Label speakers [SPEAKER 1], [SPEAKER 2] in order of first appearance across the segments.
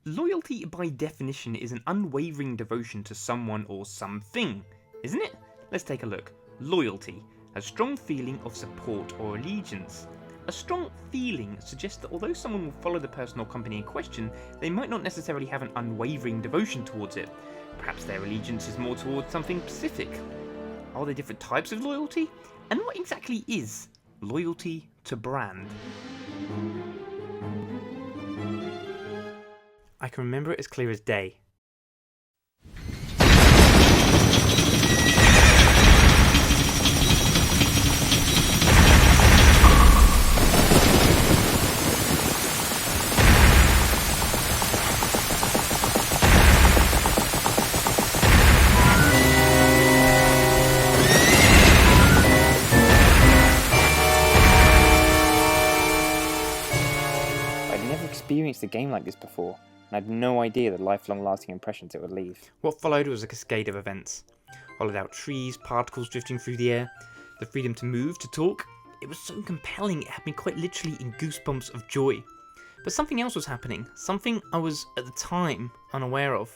[SPEAKER 1] Loyalty by definition is an unwavering devotion to someone or something, isn't it? Let's take a look. Loyalty, a strong feeling of support or allegiance. A strong feeling suggests that although someone will follow the person or company in question, they might not necessarily have an unwavering devotion towards it. Perhaps their allegiance is more towards something specific. Are there different types of loyalty? And what exactly is loyalty to brand? I can remember it as clear as day. I'd never experienced a game like this before, and I had no idea the lifelong lasting impressions it would leave. What followed was a cascade of events. Hollowed out trees, particles drifting through the air, the freedom to move, to talk. It was so compelling it had me quite literally in goosebumps of joy. But something else was happening, something I was, at the time, unaware of.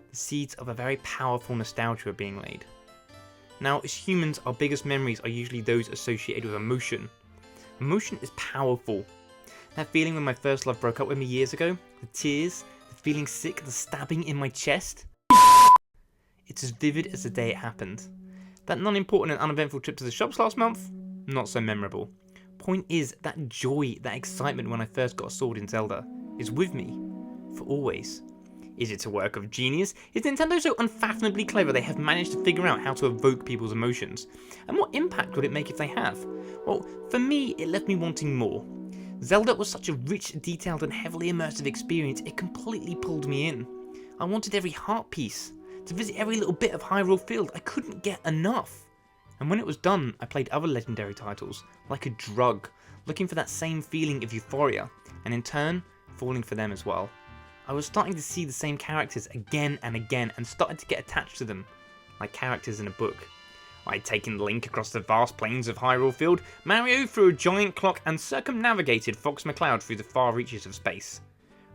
[SPEAKER 1] The seeds of a very powerful nostalgia were being laid. Now, as humans, our biggest memories are usually those associated with emotion. Emotion is powerful. That feeling when my first love broke up with me years ago, the tears, the feeling sick, the stabbing in my chest. It's as vivid as the day it happened. That non-important and uneventful trip to the shops last month, not so memorable. Point is, that joy, that excitement when I first got a sword in Zelda, is with me, for always. Is it a work of genius? Is Nintendo so unfathomably clever they have managed to figure out how to evoke people's emotions? And what impact would it make if they have? Well, for me, it left me wanting more. Zelda was such a rich, detailed and heavily immersive experience, it completely pulled me in. I wanted every heart piece, to visit every little bit of Hyrule Field. I couldn't get enough. And when it was done, I played other legendary titles, like a drug, looking for that same feeling of euphoria, and in turn, falling for them as well. I was starting to see the same characters again and again, and started to get attached to them, like characters in a book. I'd taken Link across the vast plains of Hyrule Field, Mario through a giant clock, and circumnavigated Fox McCloud through the far reaches of space.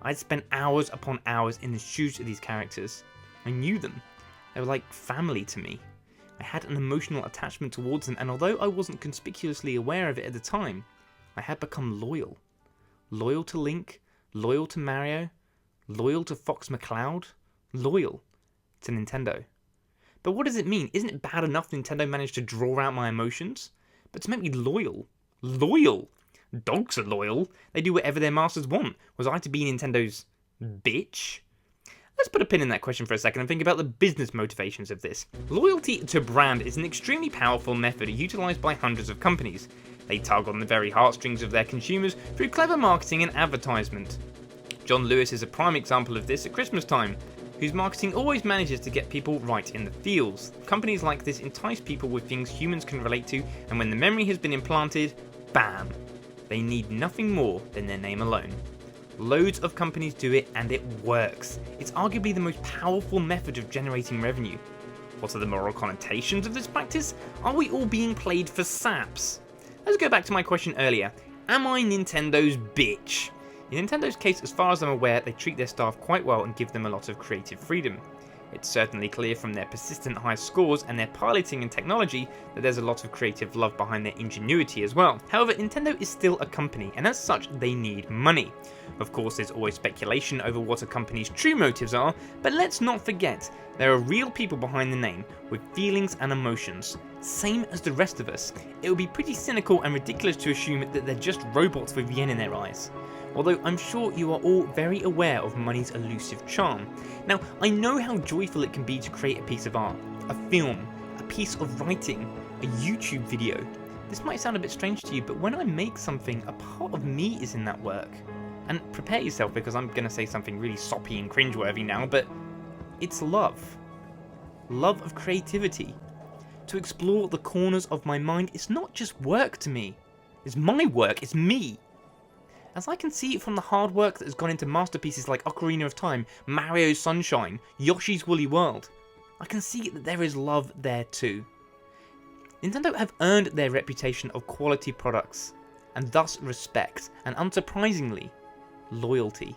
[SPEAKER 1] I'd spent hours upon hours in the shoes of these characters. I knew them. They were like family to me. I had an emotional attachment towards them, and although I wasn't conspicuously aware of it at the time, I had become loyal. Loyal to Link, loyal to Mario, loyal to Fox McCloud, loyal to Nintendo. But what does it mean? Isn't it bad enough Nintendo managed to draw out my emotions? But to make me loyal? Loyal? Dogs are loyal. They do whatever their masters want. Was I to be Nintendo's bitch? Let's put a pin in that question for a second and think about the business motivations of this. Loyalty to brand is an extremely powerful method utilised by hundreds of companies. They tug on the very heartstrings of their consumers through clever marketing and advertisement. John Lewis is a prime example of this at Christmas time, whose marketing always manages to get people right in the feels. Companies like this entice people with things humans can relate to, and when the memory has been implanted, bam! They need nothing more than their name alone. Loads of companies do it, and it works. It's arguably the most powerful method of generating revenue. What are the moral connotations of this practice? Are we all being played for saps? Let's go back to my question earlier. Am I Nintendo's bitch? In Nintendo's case, as far as I'm aware, they treat their staff quite well and give them a lot of creative freedom. It's certainly clear from their persistent high scores and their piloting and technology that there's a lot of creative love behind their ingenuity as well. However, Nintendo is still a company, and as such, they need money. Of course, there's always speculation over what a company's true motives are, but let's not forget, there are real people behind the name, with feelings and emotions. Same as the rest of us. It would be pretty cynical and ridiculous to assume that they're just robots with yen in their eyes. Although I'm sure you are all very aware of money's elusive charm. Now, I know how joyful it can be to create a piece of art, a film, a piece of writing, a YouTube video. This might sound a bit strange to you, but when I make something, a part of me is in that work. And prepare yourself, because I'm going to say something really soppy and cringeworthy now, but it's love. Love of creativity. To explore the corners of my mind, it's not just work to me. It's my work, it's me. As I can see it from the hard work that has gone into masterpieces like Ocarina of Time, Mario's Sunshine, Yoshi's Woolly World, I can see that there is love there too. Nintendo have earned their reputation of quality products, and thus respect, and unsurprisingly, loyalty.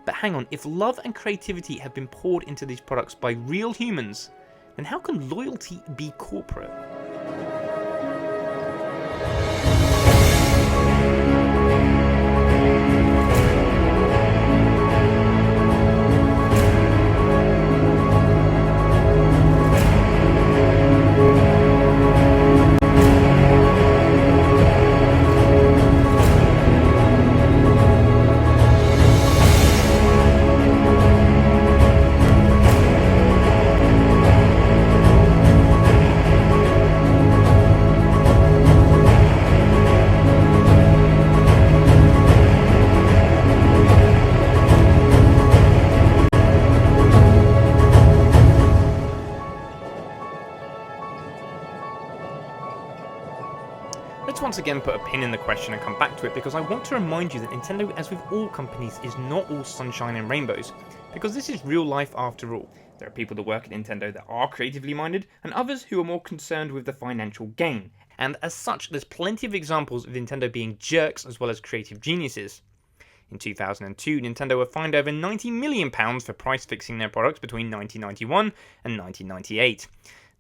[SPEAKER 1] But hang on, if love and creativity have been poured into these products by real humans, then how can loyalty be corporate? Let's once again put a pin in the question and come back to it, because I want to remind you that Nintendo, as with all companies, is not all sunshine and rainbows, because this is real life after all. There are people that work at Nintendo that are creatively minded, and others who are more concerned with the financial gain. And as such, there's plenty of examples of Nintendo being jerks as well as creative geniuses. In 2002, Nintendo were fined over £90 million for price fixing their products between 1991 and 1998.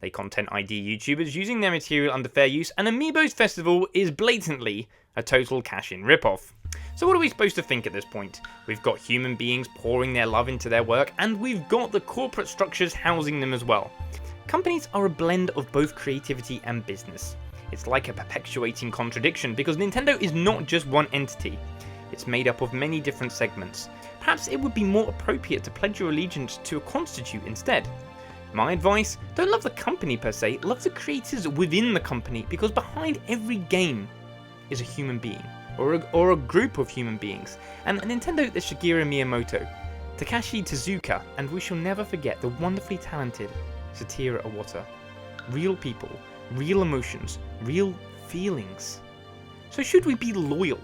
[SPEAKER 1] They content ID YouTubers using their material under fair use, and Amiibo's festival is blatantly a total cash-in ripoff. So what are we supposed to think at this point? We've got human beings pouring their love into their work, and we've got the corporate structures housing them as well. Companies are a blend of both creativity and business. It's like a perpetuating contradiction, because Nintendo is not just one entity. It's made up of many different segments. Perhaps it would be more appropriate to pledge your allegiance to a constitute instead. My advice, don't love the company per se, love the creators within the company, because behind every game is a human being, or a group of human beings. And at Nintendo, there's Shigeru Miyamoto, Takashi Tezuka, and we shall never forget the wonderfully talented Satoru Iwata. Real people, real emotions, real feelings. So should we be loyal?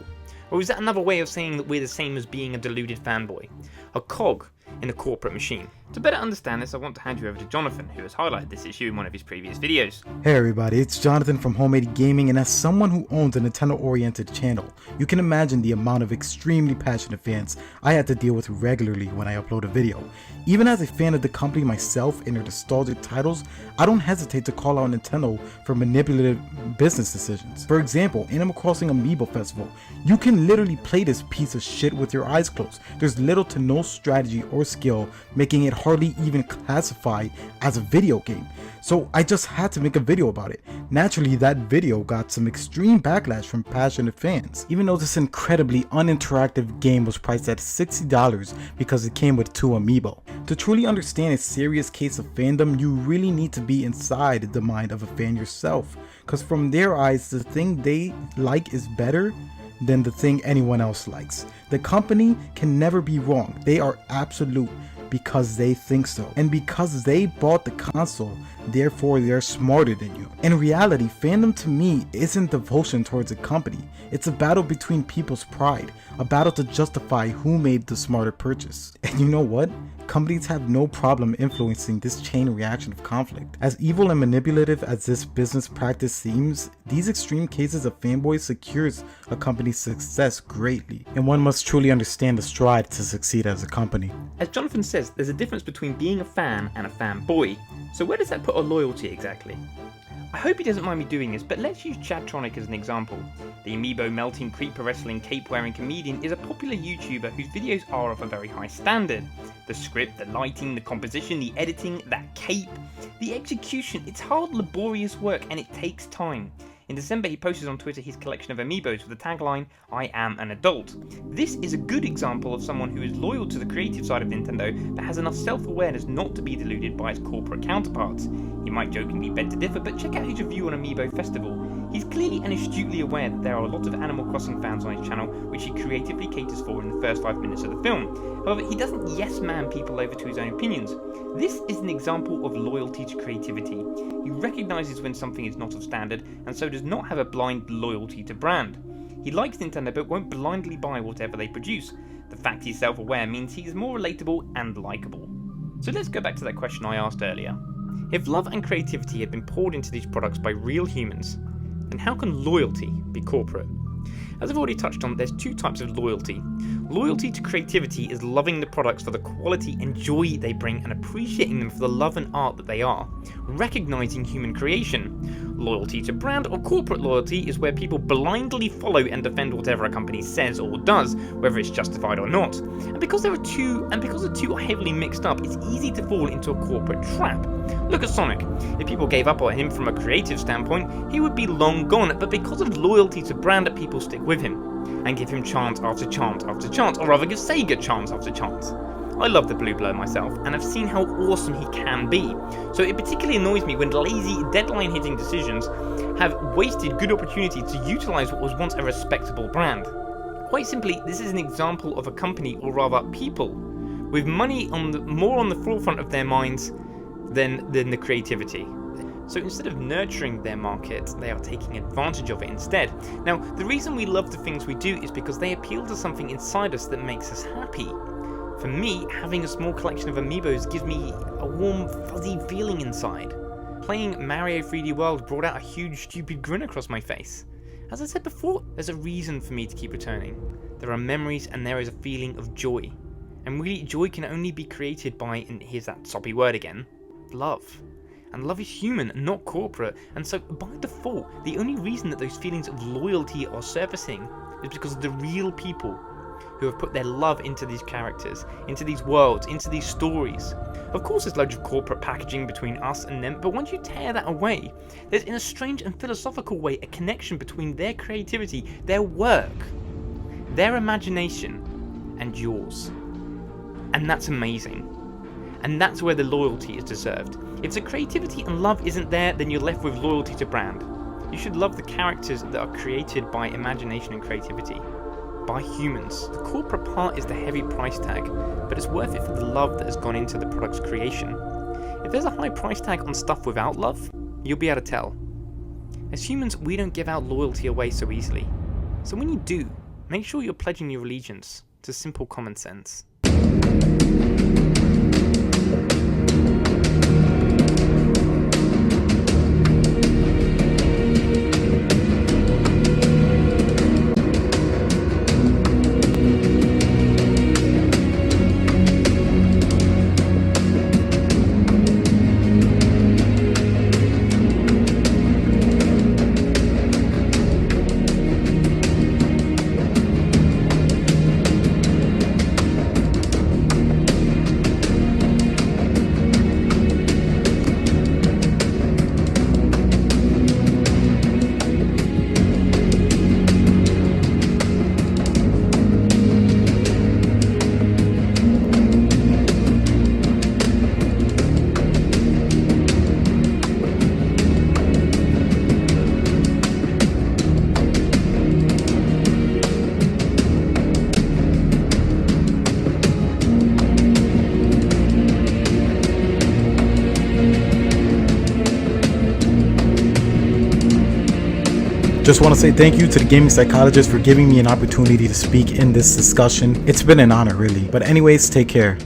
[SPEAKER 1] Or is that another way of saying that we're the same as being a deluded fanboy? A cog in a corporate machine? To better understand this, I want to hand you over to Jonathan, who has highlighted this issue in one of his previous videos.
[SPEAKER 2] Hey everybody, it's Jonathan from Homemade Gaming, and as someone who owns a Nintendo-oriented channel, you can imagine the amount of extremely passionate fans I had to deal with regularly when I upload a video. Even as a fan of the company myself and their nostalgic titles, I don't hesitate to call out Nintendo for manipulative business decisions. For example, Animal Crossing Amiibo Festival, you can literally play this piece of shit with your eyes closed. There's little to no strategy or skill, making it hardly even classified as a video game. So I just had to make a video about it. Naturally, that video got some extreme backlash from passionate fans, even though this incredibly uninteractive game was priced at $60 because it came with 2 amiibo. To truly understand a serious case of fandom, you really need to be inside the mind of a fan yourself, because from their eyes, the thing they like is better than the thing anyone else likes. The company can never be wrong. They are absolute because they think so, and because they bought the console, therefore they're smarter than you. In reality, fandom to me isn't devotion towards a company. It's a battle between people's pride, a battle to justify who made the smarter purchase. And you know what? Companies have no problem influencing this chain reaction of conflict. As evil and manipulative as this business practice seems, these extreme cases of fanboys secures a company's success greatly, and one must truly understand the stride to succeed as a company.
[SPEAKER 1] As Jonathan says, there's a difference between being a fan and a fanboy. So where does that put a loyalty exactly? I hope he doesn't mind me doing this, but let's use Chadtronic as an example. The Amiibo melting creeper wrestling cape wearing comedian is a popular YouTuber whose videos are of a very high standard. The script, the lighting, the composition, the editing, that cape, the execution, it's hard, laborious work, and it takes time. In December, he posted on Twitter his collection of Amiibos with the tagline, "I am an adult." This is a good example of someone who is loyal to the creative side of Nintendo, but has enough self-awareness not to be deluded by its corporate counterparts. He might jokingly beg to differ, but check out his review on Amiibo Festival. He's clearly and astutely aware that there are a lot of Animal Crossing fans on his channel, which he creatively caters for in the first 5 minutes of the film. However, he doesn't yes-man people over to his own opinions. This is an example of loyalty to creativity. He recognises when something is not of standard, and so does not have a blind loyalty to brand. He likes Nintendo but won't blindly buy whatever they produce. The fact he's self-aware means he's more relatable and likeable. So let's go back to that question I asked earlier. If love and creativity had been poured into these products by real humans, then how can loyalty be corporate? As I've already touched on, there's two types of loyalty. Loyalty to creativity is loving the products for the quality and joy they bring and appreciating them for the love and art that they are, recognizing human creation. Loyalty to brand or corporate loyalty is where people blindly follow and defend whatever a company says or does, whether it's justified or not. And because the two are heavily mixed up, it's easy to fall into a corporate trap. Look at Sonic. If people gave up on him from a creative standpoint, he would be long gone, but because of loyalty to brand, people stick with him and give him chance after chance after chance, or rather give Sega chance after chance. I love the Blue Blur myself, and I've seen how awesome he can be, so it particularly annoys me when lazy, deadline-hitting decisions have wasted good opportunity to utilise what was once a respectable brand. Quite simply, this is an example of a company, or rather people, with money more on the forefront of their minds than the creativity. So instead of nurturing their market, they are taking advantage of it instead. Now, the reason we love the things we do is because they appeal to something inside us that makes us happy. For me, having a small collection of amiibos gives me a warm, fuzzy feeling inside. Playing Mario 3D World brought out a huge, stupid grin across my face. As I said before, there's a reason for me to keep returning. There are memories and there is a feeling of joy. And really, joy can only be created by, and here's that soppy word again, love. And love is human, not corporate, and so by default, the only reason that those feelings of loyalty are surfacing is because of the real people who have put their love into these characters, into these worlds, into these stories. Of course there's loads of corporate packaging between us and them, but once you tear that away, there's in a strange and philosophical way a connection between their creativity, their work, their imagination, and yours. And that's amazing. And that's where the loyalty is deserved. If the creativity and love isn't there, then you're left with loyalty to brand. You should love the characters that are created by imagination and creativity, by humans. The corporate part is the heavy price tag, but it's worth it for the love that has gone into the product's creation. If there's a high price tag on stuff without love, you'll be able to tell. As humans, we don't give out loyalty away so easily. So when you do, make sure you're pledging your allegiance to simple common sense.
[SPEAKER 2] Just want to say thank you to the gaming psychologist for giving me an opportunity to speak in this discussion. It's been an honor, really. But anyways, take care.